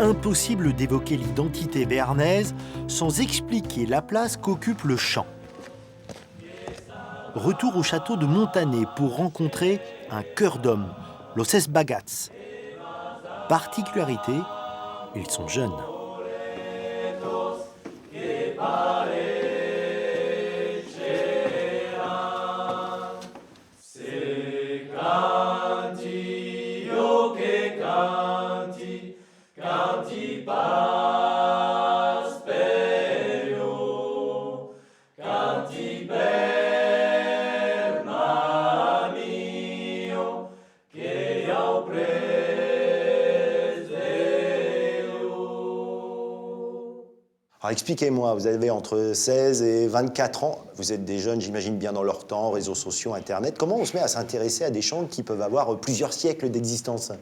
impossible d'évoquer l'identité béarnaise sans expliquer la place qu'occupe le chant. Retour au château de Montané pour rencontrer un chœur d'hommes, Los Esbagats. Particularité, ils sont jeunes. Alors expliquez-moi, vous avez entre 16 et 24 ans, vous êtes des jeunes, j'imagine, bien dans leur temps, réseaux sociaux, Internet. Comment on se met à s'intéresser à des chants qui peuvent avoir plusieurs siècles d'existence?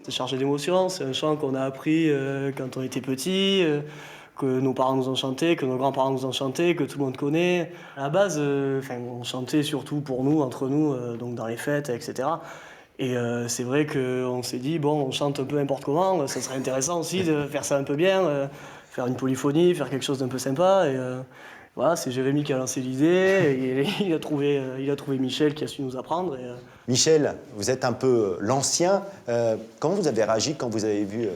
C'est chargé d'émotions, c'est un chant qu'on a appris quand on était petit, que nos parents nous ont chanté, que nos grands-parents nous ont chanté, que tout le monde connaît. À la base, on chantait surtout pour nous, entre nous, donc dans les fêtes, etc. Et c'est vrai qu'on s'est dit, bon, on chante un peu n'importe comment, ça serait intéressant aussi de faire ça un peu bien, faire une polyphonie, faire quelque chose d'un peu sympa. Et voilà, c'est Jérémy qui a lancé l'idée, et il a trouvé Michel qui a su nous apprendre. Et, Michel, vous êtes un peu l'ancien. Comment vous avez réagi quand vous avez vu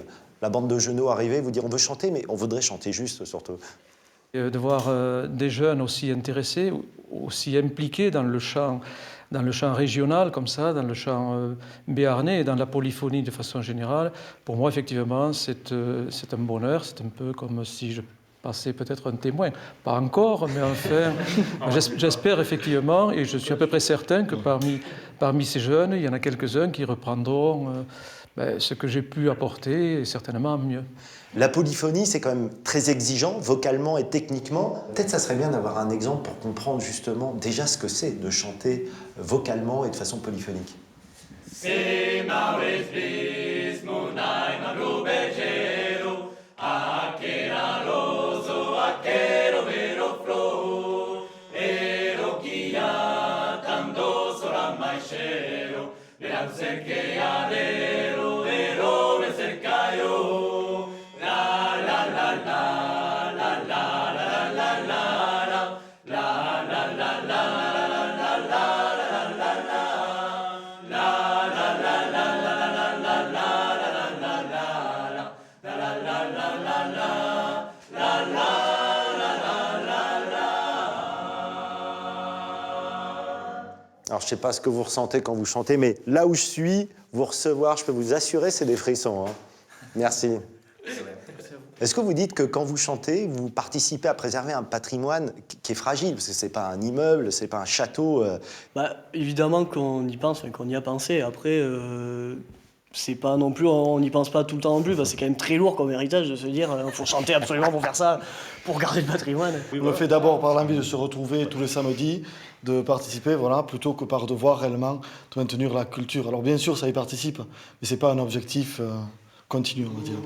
la bande de genoux arriver, vous dire on veut chanter, mais on voudrait chanter juste surtout? De voir des jeunes aussi intéressés, aussi impliqués dans le chant régional comme ça, dans le chant béarnais et dans la polyphonie de façon générale, pour moi effectivement c'est un bonheur, c'est un peu comme si je passais peut-être un témoin, pas encore, mais enfin j'espère effectivement, et je suis à peu près certain que parmi ces jeunes, il y en a quelques-uns qui reprendront ce que j'ai pu apporter, et certainement mieux. La polyphonie, c'est quand même très exigeant, vocalement et techniquement. Peut-être ça serait bien d'avoir un exemple pour comprendre justement déjà ce que c'est de chanter vocalement et de façon polyphonique. Alors, je ne sais pas ce que vous ressentez quand vous chantez, mais là où je suis, vous recevoir, je peux vous assurer, c'est des frissons. Hein. Merci. Est-ce que vous dites que quand vous chantez, vous participez à préserver un patrimoine qui est fragile? Parce que ce n'est pas un immeuble, ce n'est pas un château. Évidemment qu'on y pense, qu'on y a pensé. Après, c'est pas non plus, on n'y pense pas tout le temps non plus, parce que c'est quand même très lourd comme héritage de se dire il faut chanter absolument pour faire ça, pour garder le patrimoine. On le fait d'abord par l'envie de se retrouver tous les samedis, de participer, voilà, plutôt que par devoir réellement de maintenir la culture. Alors bien sûr, ça y participe, mais c'est pas un objectif continu, on va dire.